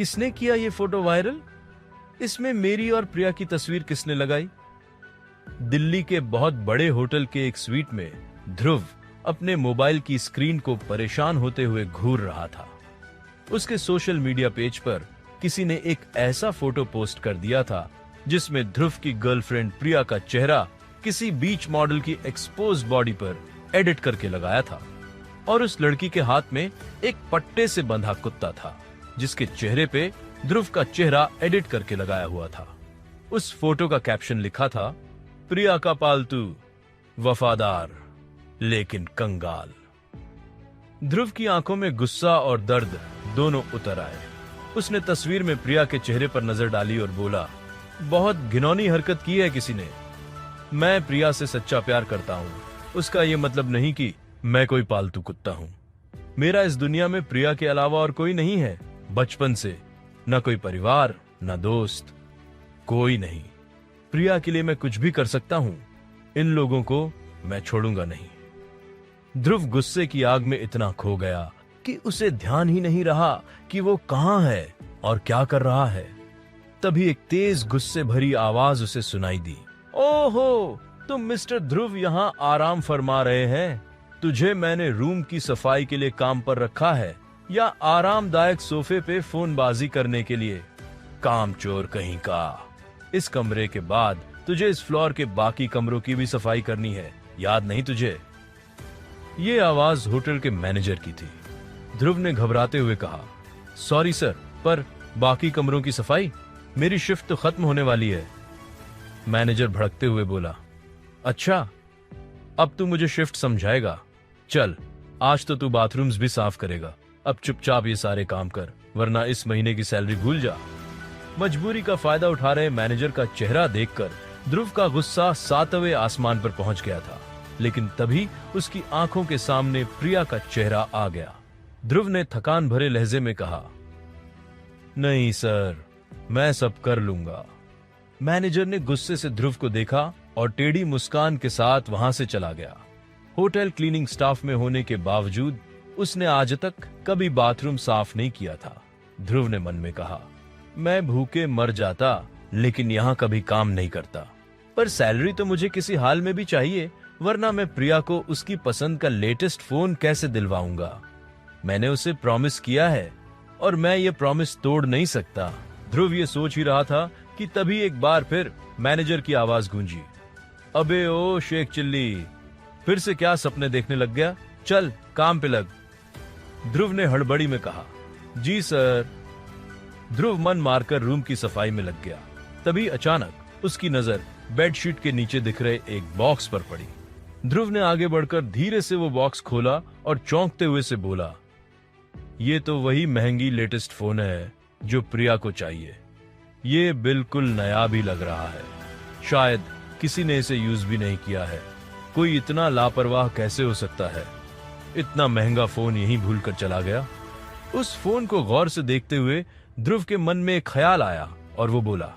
किसने किया ये फोटो वायरल? इसमें मेरी और प्रिया की तस्वीर किसने लगाई? दिल्ली के बहुत बड़े होटल के एक स्वीट में ध्रुव अपने मोबाइल की स्क्रीन को परेशान होते हुए घूर रहा था। उसके सोशल मीडिया पेज पर किसी ने एक ऐसा फोटो पोस्ट कर दिया था जिसमें ध्रुव की गर्लफ्रेंड प्रिया का चेहरा किसी बीच मॉडल की एक्सपोज्ड बॉडी पर एडिट करके लगाया था और उस लड़की के हाथ में एक पट्टे से बंधा कुत्ता था जिसके चेहरे पे ध्रुव का चेहरा एडिट करके लगाया हुआ था। उस फोटो का कैप्शन लिखा था, प्रिया का पालतू, वफादार लेकिन कंगाल। ध्रुव की आंखों में गुस्सा और दर्द दोनों उतर आए। उसने तस्वीर में प्रिया के चेहरे पर नजर डाली और बोला, बहुत घिनौनी हरकत की है किसी ने। मैं प्रिया से सच्चा प्यार करता हूँ, उसका ये मतलब नहीं कि मैं कोई पालतू कुत्ता हूँ। मेरा इस दुनिया में प्रिया के अलावा और कोई नहीं है। बचपन से न कोई परिवार, न दोस्त, कोई नहीं। प्रिया के लिए मैं कुछ भी कर सकता हूँ। इन लोगों को मैं छोड़ूंगा नहीं। ध्रुव गुस्से की आग में इतना खो गया कि उसे ध्यान ही नहीं रहा कि वो कहाँ है और क्या कर रहा है। तभी एक तेज गुस्से भरी आवाज उसे सुनाई दी। ओहो, तुम मिस्टर ध्रुव यहाँ आराम फरमा रहे हैं? तुझे मैंने रूम की सफाई के लिए काम पर रखा है या आरामदायक सोफे पे फोनबाजी करने के लिए? कामचोर कहीं का। इस कमरे के बाद तुझे इस फ्लोर के बाकी कमरों की भी सफाई करनी है, याद नहीं तुझे? ये आवाज होटल के मैनेजर की थी। ध्रुव ने घबराते हुए कहा, सॉरी सर, पर बाकी कमरों की सफाई? मेरी शिफ्ट तो खत्म होने वाली है। मैनेजर भड़कते हुए बोला, अच्छा, अब तू मुझे शिफ्ट समझाएगा? चल, आज तो तू बाथरूम्स भी साफ करेगा। अब चुपचाप ये सारे काम कर, वरना इस महीने की सैलरी भूल जा। मजबूरी का फायदा उठा रहे मैनेजर का चेहरा देखकर ध्रुव का गुस्सा सातवें आसमान पर पहुंच गया था, लेकिन तभी उसकी आंखों के सामने प्रिया का चेहरा आ गया। ध्रुव ने थकान भरे लहजे में कहा, नहीं सर, मैं सब कर लूंगा। मैनेजर ने गुस्से से ध्रुव को देखा और टेढ़ी मुस्कान के साथ वहां से चला गया। होटल क्लीनिंग स्टाफ में होने के बावजूद उसने आज तक कभी बाथरूम साफ नहीं किया था। ध्रुव ने मन में कहा, मैं भूखे मर जाता लेकिन यहाँ कभी काम नहीं करता, पर सैलरी तो मुझे किसी हाल में भी चाहिए, वरना मैं प्रिया को उसकी पसंद का लेटेस्ट फोन कैसे दिलवाऊंगा? मैंने उसे प्रॉमिस किया है और मैं ये प्रॉमिस तोड़ नहीं सकता। ध्रुव ये सोच ही रहा था कि तभी एक बार फिर मैनेजर की आवाज गूंजी, अबे ओ शेख चिल्ली, फिर से क्या सपने देखने लग गया? चल काम पे लग। ध्रुव ने हड़बड़ी में कहा, जी सर। ध्रुव मन मारकर रूम की सफाई में लग गया। तभी अचानक उसकी नजर बेडशीट के नीचे दिख रहे एक बॉक्स पर पड़ी। ध्रुव ने आगे बढ़कर धीरे से वो बॉक्स खोला और चौंकते हुए से बोला, ये तो वही महंगी लेटेस्ट फोन है जो प्रिया को चाहिए। ये बिल्कुल नया भी लग रहा है, शायद किसी ने इसे यूज भी नहीं किया है। कोई इतना लापरवाह कैसे हो सकता है? इतना महंगा फोन यहीं भूल कर चला गया। उस फोन को गौर से देखते हुए ध्रुव के मन में एक ख्याल आया और वो बोला,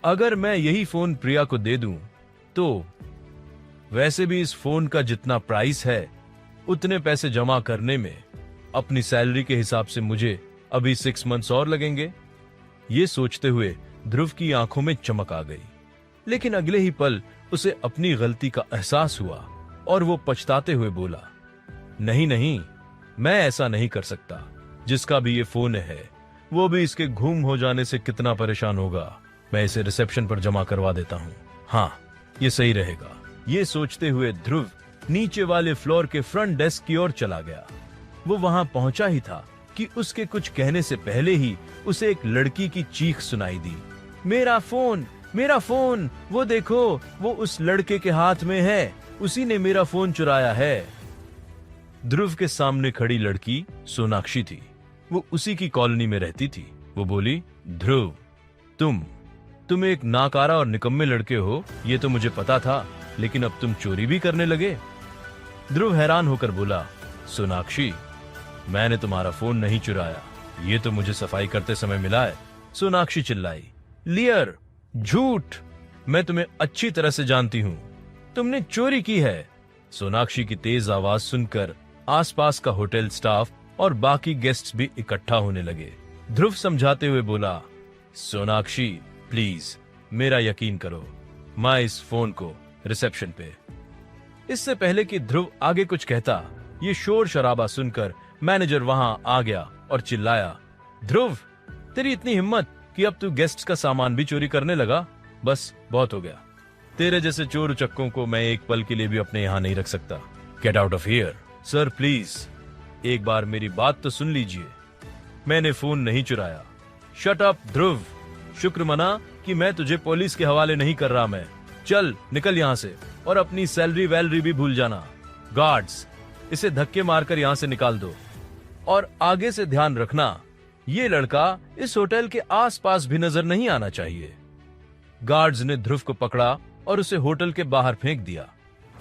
अगर मैं यही फोन प्रिया को दे दूं तो वैसे भी इस फोन का जितना प्राइस है उतने पैसे जमा करने में अपनी सैलरी के हिसाब से मुझे अभी 6 मंथ्स और लगेंगे। ये सोचते हुए ध्रुव की आंखों में चमक आ गई, लेकिन अगले ही पल उसे अपनी गलती का एहसास हुआ और वो पछताते हुए बोला, नहीं नहीं, मैं ऐसा नहीं कर सकता। जिसका भी ये फोन है वो भी इसके गुम हो जाने से कितना परेशान होगा। मैं इसे रिसेप्शन पर जमा करवा देता हूँ। हाँ, ये सही रहेगा। ये सोचते हुए ध्रुव नीचे वाले फ्लोर के फ्रंट डेस्क की ओर चला गया। वो वहां पहुंचा ही था कि उसके कुछ कहने से पहले ही उसे एक लड़की की चीख सुनाई दी, मेरा फोन, मेरा फोन, वो देखो, वो उस लड़के के हाथ में है, उसी ने मेरा फोन चुराया है। ध्रुव के सामने खड़ी लड़की सोनाक्षी थी। वो उसी की कॉलोनी में रहती थी। वो बोली, ध्रुव, तुम एक नाकारा और निकम्मे लड़के हो, ये तो मुझे पता था, लेकिन अब तुम चोरी भी करने लगे। ध्रुव हैरान होकर बोला, सोनाक्षी, मैंने तुम्हारा फोन नहीं चुराया, ये तो मुझे सफाई करते समय मिला है। सोनाक्षी चिल्लाई, लियर, झूठ, मैं तुम्हें अच्छी तरह से जानती हूँ, तुमने चोरी की है। सोनाक्षी की तेज आवाज सुनकर आसपास का होटल स्टाफ और बाकी गेस्ट्स भी इकट्ठा होने लगे। ध्रुव समझाते हुए बोला, सोनाक्षी प्लीज मेरा यकीन करो, मैं इस फोन को रिसेप्शन पे। इससे पहले कि ध्रुव आगे कुछ कहता, ये शोर शराबा सुनकर मैनेजर वहां आ गया और चिल्लाया, ध्रुव तेरी इतनी हिम्मत कि अब तू गेस्ट्स का सामान भी चोरी करने लगा? बस बहुत हो गया। तेरे जैसे चोर उचक्कों को मैं एक पल के लिए भी अपने यहां नहीं रख सकता। Get out of here. Sir please एक बार मेरी बात तो सुन लीजिए, मैंने फोन नहीं चुराया। शट अप ध्रुव, शुक्र मना कि मैं तुझे पुलिस के हवाले नहीं कर रहा। मैं चल निकल यहां से और अपनी सैलरी वैलरी भी भूल जाना। गार्ड्स इसे धक्के मारकर यहां से निकाल दो और आगे से ध्यान रखना, ये लड़का इस होटल के आसपास भी नजर नहीं आना चाहिए। गार्ड्स ने ध्रुव को पकड़ा और उसे होटल के बाहर फेंक दिया।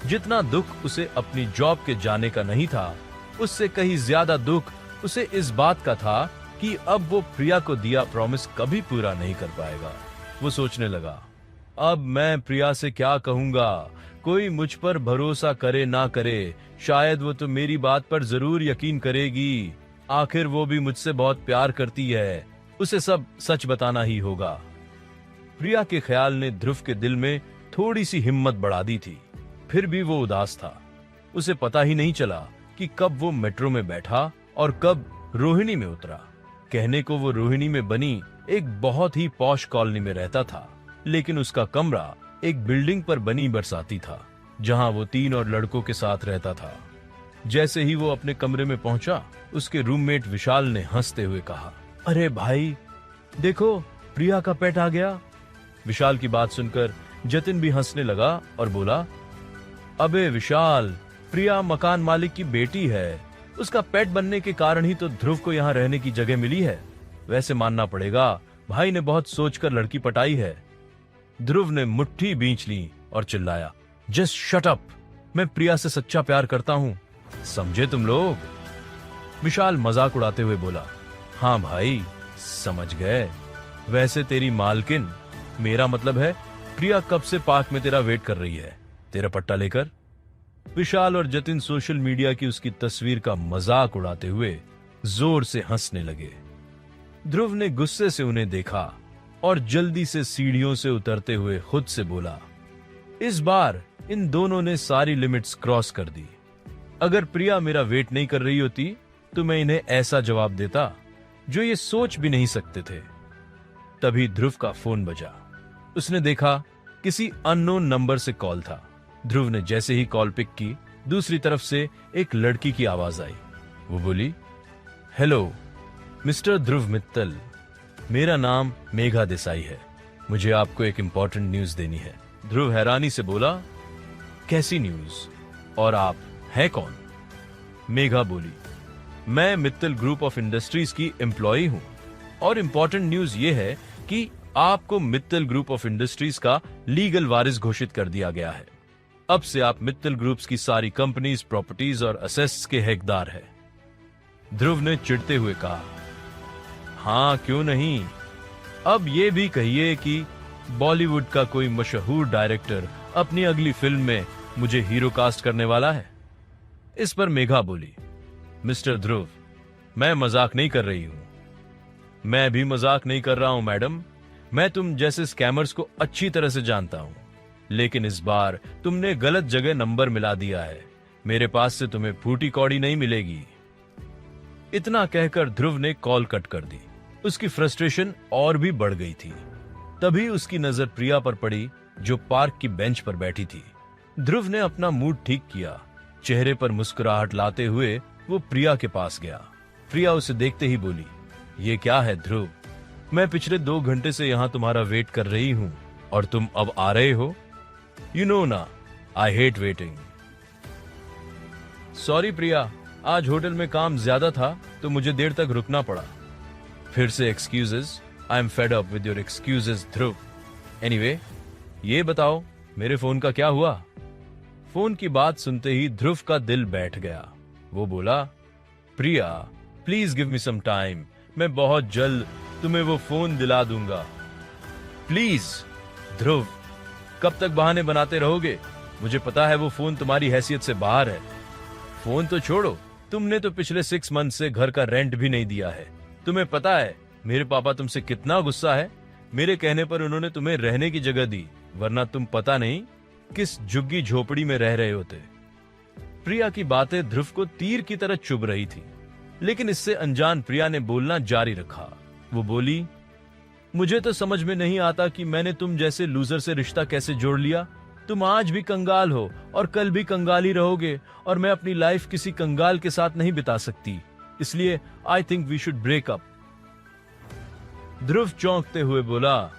जितना दुख उसे अपनी जॉब के जाने का नहीं था, उससे कहीं ज्यादा दुख उसे इस बात का था कि अब वो प्रिया को दिया प्रॉमिस कभी पूरा नहीं कर पाएगा। वो सोचने लगा, अब मैं प्रिया से क्या कहूंगा? कोई मुझ पर भरोसा करे ना करे, शायद वो तो मेरी बात पर जरूर यकीन करेगी। आखिर वो भी मुझसे बहुत प्यार करती है, उसे सब सच बताना ही होगा। प्रिया के ख्याल ने ध्रुव के दिल में थोड़ी सी हिम्मत बढ़ा दी थी। फिर भी वो उदास था। उसे पता ही नहीं चला कि कब वो मेट्रो में बैठा और कब रोहिणी में उतरा। कहने को वो रोहिणी में बनी एक बहुत ही पॉश कॉलोनी में रहता था, लेकिन उसका कमरा एक बिल्डिंग पर बनी बरसाती था, जहां वो 3 और लड़कों के साथ रहता था। जैसे ही वो अपने कमरे में पहुंचा, उसके रूममेट विशाल ने हंसते हुए कहा, अरे भाई देखो प्रिया का पेट आ गया। विशाल की बात सुनकर जतिन भी हंसने लगा और बोला, अबे विशाल, प्रिया मकान मालिक की बेटी है, उसका पेट बनने के कारण ही तो ध्रुव को यहाँ रहने की जगह मिली है। वैसे मानना पड़ेगा भाई ने बहुत सोचकर लड़की पटाई है। ध्रुव ने मुट्ठी बींच ली और चिल्लाया, जस्ट शट अप, मैं प्रिया से सच्चा प्यार करता हूं, समझे तुम लोग? विशाल मजाक उड़ाते हुए बोला, हाँ भाई समझ गए। वैसे तेरी मालकिन, मेरा मतलब है प्रिया कब से पार्क में तेरा वेट कर रही है, तेरा पट्टा लेकर। विशाल और जतिन सोशल मीडिया की उसकी तस्वीर का मजाक उड़ाते हुए जोर से हंसने लगे। ध्रुव ने गुस्से से उन्हें देखा और जल्दी से सीढ़ियों से उतरते हुए खुद से बोला, इस बार इन दोनों ने सारी लिमिट्स क्रॉस कर दी। अगर प्रिया मेरा वेट नहीं कर रही होती तो मैं इन्हें ऐसा जवाब देता जो ये सोच भी नहीं सकते थे। तभी ध्रुव का फोन बजा। उसने देखा किसी अननोन नंबर से कॉल था। ध्रुव ने जैसे ही कॉल पिक की, दूसरी तरफ से एक लड़की की आवाज आई। वो बोली, हेलो मिस्टर ध्रुव मित्तल, मेरा नाम मेघा देसाई है, मुझे आपको एक इंपॉर्टेंट न्यूज देनी है। ध्रुव हैरानी से बोला, कैसी न्यूज और आप हैं कौन? मेघा बोली, मैं मित्तल ग्रुप ऑफ इंडस्ट्रीज की एम्प्लॉई हूं और इंपॉर्टेंट न्यूज ये है कि आपको मित्तल ग्रुप ऑफ इंडस्ट्रीज का लीगल वारिस घोषित कर दिया गया है। अब से आप मित्तल ग्रुप्स की सारी कंपनीज, प्रॉपर्टीज और असेट्स के हकदार हैं। ध्रुव ने चिढ़ते हुए कहा, हाँ क्यों नहीं, अब ये भी कहिए कि बॉलीवुड का कोई मशहूर डायरेक्टर अपनी अगली फिल्म में मुझे हीरो कास्ट करने वाला है। इस पर मेघा बोली, मिस्टर ध्रुव, मैं मजाक नहीं कर रही हूं। मैं भी मजाक नहीं कर रहा हूं मैडम, मैं तुम जैसे स्कैमर्स को अच्छी तरह से जानता हूं, लेकिन इस बार तुमने गलत जगह नंबर मिला दिया है। मेरे पास से तुम्हें फूटी कौड़ी नहीं मिलेगी। इतना कहकर ध्रुव ने कॉल कट कर दी। उसकी फ्रस्ट्रेशन और भी बढ़ गई थी। तभी उसकी नजर प्रिया पर पड़ी, जो पार्क की बेंच पर बैठी थी। ध्रुव ने अपना मूड ठीक किया। चेहरे पर मुस्कुराहट लाते हुए वो प्रिया के पास गया। प्रिया उसे देखते ही बोली, ये क्या है ध्रुव, मैं पिछले 2 घंटे से यहाँ तुम्हारा वेट कर रही हूँ और तुम अब आ रहे हो? यू नो ना, आई हेट वेटिंग। सॉरी प्रिया, आज होटल में काम ज्यादा था तो मुझे देर तक रुकना पड़ा। फिर से excuses, I am fed up with your excuses Dhruv. Anyway, ये बताओ मेरे फोन का क्या हुआ? फोन की बात सुनते ही ध्रुव का दिल बैठ गया। वो बोला, Priya please give me some time, मैं बहुत जल्द तुम्हें वो फोन दिला दूंगा। प्लीज। ध्रुव, कब तक बहाने बनाते रहोगे? मुझे पता है वो फोन तुम्हारी हैसियत से बाहर है। फोन तो छोड़ो, तुमने तो पिछले 6 मंथ से घर का रेंट भी नहीं दिया है। तुम्हें पता है मेरे पापा तुमसे कितना गुस्सा है। मेरे कहने पर उन्होंने तुम्हें रहने की जगह दी, वरना तुम पता नहीं किस झुग्गी झोपड़ी में रह रहे होते। प्रिया की बातें ध्रुव को तीर की तरह चुभ रही थी, लेकिन इससे अनजान प्रिया ने बोलना जारी रखा। वो बोली, मुझे तो समझ में नहीं आता कि मैंने तुम जैसे लूजर से रिश्ता कैसे जोड़ लिया। तुम आज भी कंगाल हो और कल भी कंगाल ही रहोगे, और मैं अपनी लाइफ किसी कंगाल के साथ नहीं बिता सकती। इसलिए I think we should break up. Dhruv चौंकते हुए बोला,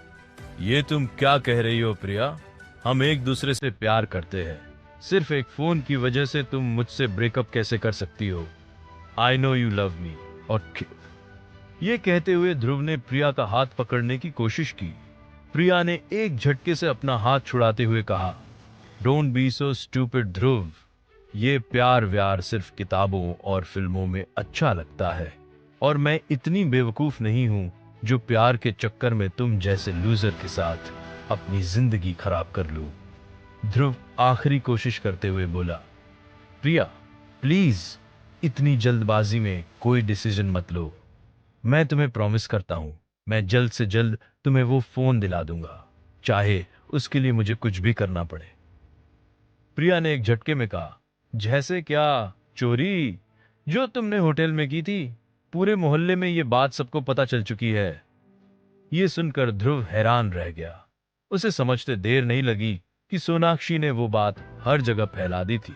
ये तुम क्या कह रही हो प्रिया? हम एक दूसरे से प्यार करते हैं, सिर्फ एक फोन की वजह से तुम मुझसे ब्रेकअप कैसे कर सकती हो? I know you love me. और ये कहते हुए ध्रुव ने प्रिया का हाथ पकड़ने की कोशिश की। प्रिया ने एक झटके से अपना हाथ छुड़ाते हुए कहा, डोंट बी सो स्टूपिड ध्रुव। ये प्यार व्यार सिर्फ किताबों और फिल्मों में अच्छा लगता है, और मैं इतनी बेवकूफ नहीं हूं जो प्यार के चक्कर में तुम जैसे लूजर के साथ अपनी जिंदगी खराब कर लूं। ध्रुव आखिरी कोशिश करते हुए बोला, प्रिया प्लीज इतनी जल्दबाजी में कोई डिसीजन मत लो। मैं तुम्हें प्रॉमिस करता हूं, मैं जल्द से जल्द तुम्हें वो फोन दिला दूंगा, चाहे उसके लिए मुझे कुछ भी करना पड़े। प्रिया ने एक झटके में कहा, जैसे क्या? चोरी जो तुमने होटल में की थी? पूरे मोहल्ले में ये बात सबको पता चल चुकी है। ये सुनकर ध्रुव हैरान रह गया। उसे समझते देर नहीं लगी कि सोनाक्षी ने वो बात हर जगह फैला दी थी।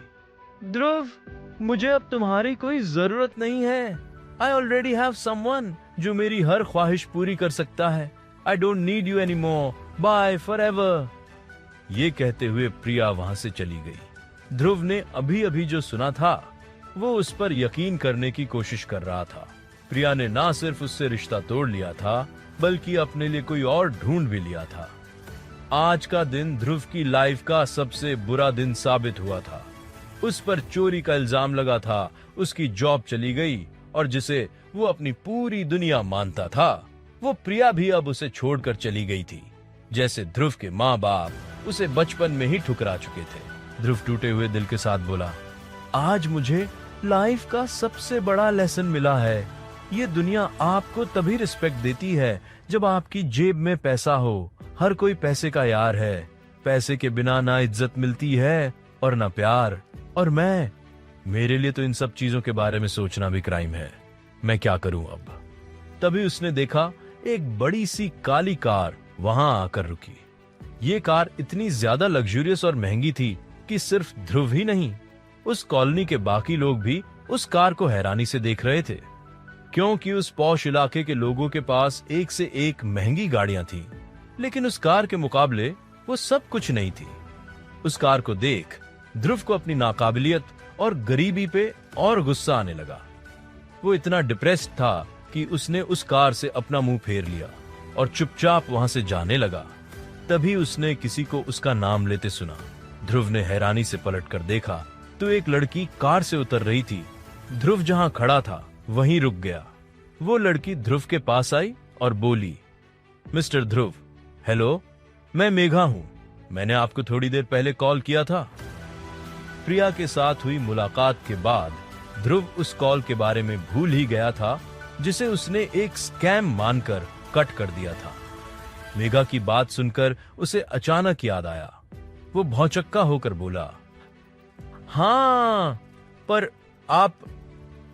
ध्रुव, मुझे अब तुम्हारी कोई जरूरत नहीं है। आई ऑलरेडी हैव समवन जो मेरी हर ख्वाहिश पूरी कर सकता है। I don't need you any more, bye forever. ये कहते हुए प्रिया वहां से चली गई। ध्रुव ने अभी अभी जो सुना था वो उस पर यकीन करने की कोशिश कर रहा था। प्रिया ने ना सिर्फ उससे रिश्ता तोड़ लिया था, बल्कि अपने लिए कोई और ढूंढ भी लिया था। आज का दिन ध्रुव की लाइफ का सबसे बुरा दिन साबित हुआ था। उस पर चोरी का इल्जाम लगा था, उसकी जॉब चली गई, और जिसे वो अपनी पूरी दुनिया मानता था, वो प्रिया भी अब उसे छोड़कर चली गई थी। जैसे ध्रुव के माँ बाप उसे बचपन में ही ठुकरा चुके थे। ध्रुव टूटे हुए दिल के साथ बोला, आज मुझे लाइफ का सबसे बड़ा लेसन मिला है। ये दुनिया आपको तभी रिस्पेक्ट देती है जब आपकी जेब में पैसा हो। हर कोई पैसे का यार है। पैसे के बिना ना इज्जत मिलती है और ना प्यार। और मेरे लिए तो इन सब चीजों के बारे में सोचना भी क्राइम है। मैं क्या करूं अब? तभी उसने देखा एक बड़ी सी काली कार वहां आकर रुकी। ये कार इतनी ज्यादा लग्जूरियस और महंगी थी कि सिर्फ ध्रुव ही नहीं, उस कॉलोनी के बाकी लोग भी उस कार को हैरानी से देख रहे थे, क्योंकि उस पॉश इलाके के लोगों के पास एक से एक महंगी गाड़ियां थी, लेकिन उस कार के मुकाबले वो सब कुछ नहीं थी। उस कार को देख ध्रुव को अपनी नाकाबिलियत और गरीबी पे और गुस्सा आने लगा। वो इतना डिप्रेस्ड था कि उसने उस कार से अपना मुंह फेर लिया और चुपचाप वहां से जाने लगा। तभी उसने किसी को उसका नाम लेते सुना। ध्रुव ने हैरानी से पलटकर देखा तो एक लड़की कार से उतर रही थी। ध्रुव जहां खड़ा था वहीं रुक गया। वो लड़की ध्रुव के पास आई और बोली, मिस्टर ध्रुव, हेलो, मैं मेघा हूं। मैंने आपको थोड़ी देर पहले कॉल किया था। प्रिया के साथ हुई मुलाकात के बाद ध्रुव उस कॉल के बारे में भूल ही गया था, जिसे उसने एक स्कैम मानकर कट कर दिया था। मेघा की बात सुनकर उसे अचानक याद आया। वो भौचक्का होकर बोला, हाँ, पर आप?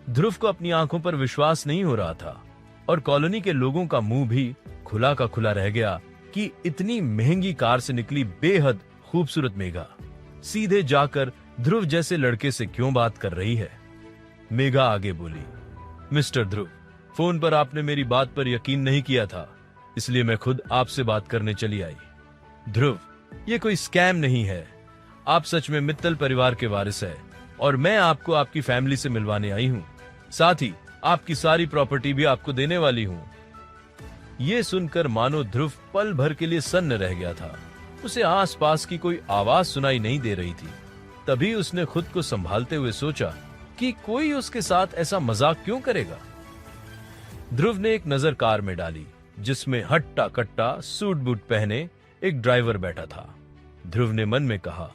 ध्रुव को अपनी आंखों पर विश्वास नहीं हो रहा था और कॉलोनी के लोगों का मुंह भी खुला का खुला रह गया कि इतनी महंगी कार से निकली बेहद खूबसूरत मेघा सीधे जाकर ध्रुव जैसे लड़के से क्यों बात कर रही है। मेघा आगे बोली, मिस्टर ध्रुव, फोन पर आपने मेरी बात पर यकीन नहीं किया था, इसलिए मैं खुद आपसे बात करने चली आई। ध्रुव, ये कोई स्कैम नहीं है। आप सच में मित्तल परिवार के वारिस हैं और मैं आपको आपकी फैमिली से मिलवाने आई हूं। साथ ही आपकी सारी प्रॉपर्टी भी आपको देने वाली हूं। ये सुनकर मानो ध्रुव पल भर के लिए सन्न रह गया था। उसे आसपास की कोई आवाज सुनाई नहीं दे रही थी। तभी उसने खुद को संभालते हुए सोचा कि कोई उसके साथ ऐसा मजाक क्यों करेगा। ध्रुव ने एक नजर कार में डाली, जिसमें हट्टा कट्टा सूट बूट पहने एक ड्राइवर बैठा था। ध्रुव ने मन में कहा,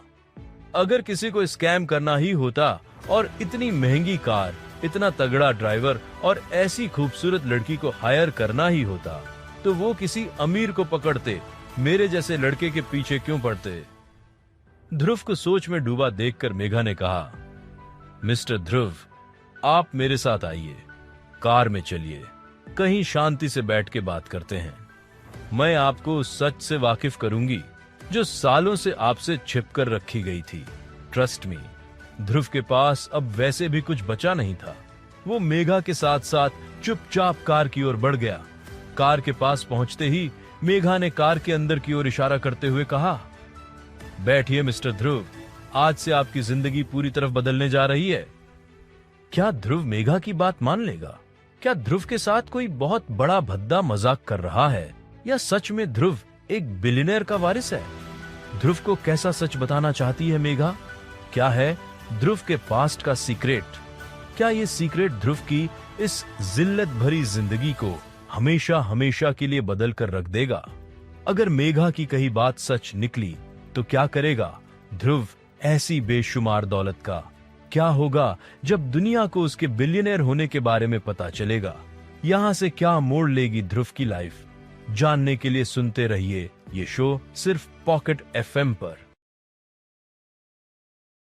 अगर किसी को स्कैम करना ही होता और इतनी महंगी कार इतना तगड़ा ध्राइवर और ऐसी खूबसूरत लड़की को हायर करना ही होता तो वो किसी अमीर को पकड़ते, मेरे जैसे लड़के के पीछे क्यों पड़ते? ध्रुव को सोच में डूबा देखकर मेघा ने कहा, मिस्टर ध्रुव, आप मेरे साथ आइए, कार में चलिए, कहीं शांति से बैठ के बात करते हैं। मैं आपको उस सच से वाकिफ करूंगी जो सालों से आपसे छिपकर रखी गई थी। Trust me. ध्रुव के पास अब वैसे भी कुछ बचा नहीं था। वो मेघा के साथ साथ चुपचाप कार की ओर बढ़ गया। कार के पास पहुंचते ही मेघा ने कार के अंदर की ओर इशारा करते हुए कहा, बैठिए मिस्टर ध्रुव, आज से आपकी जिंदगी पूरी तरफ बदलने जा रही है। क्या ध्रुव मेघा की बात मान लेगा? क्या ध्रुव के साथ कोई बहुत बड़ा भद्दा मजाक कर रहा है, या सच में ध्रुव एक बिलियनर का वारिस है? ध्रुव को कैसा सच बताना चाहती है मेघा? क्या है ध्रुव के पास्ट का सीक्रेट? क्या ये सीक्रेट ध्रुव की इस जिल्लत भरी जिंदगी को हमेशा हमेशा के लिए बदल कर रख देगा? अगर मेघा की कही बात सच निकली तो क्या करेगा ध्रुव ऐसी बेशुमार दौलत का? क्या होगा जब दुनिया को उसके बिलियनर होने के बारे में पता चलेगा? यहां से क्या मोड़ लेगी ध्रुव की लाइफ? जानने के लिए सुनते रहिए ये शो सिर्फ पॉकेट एफएम पर।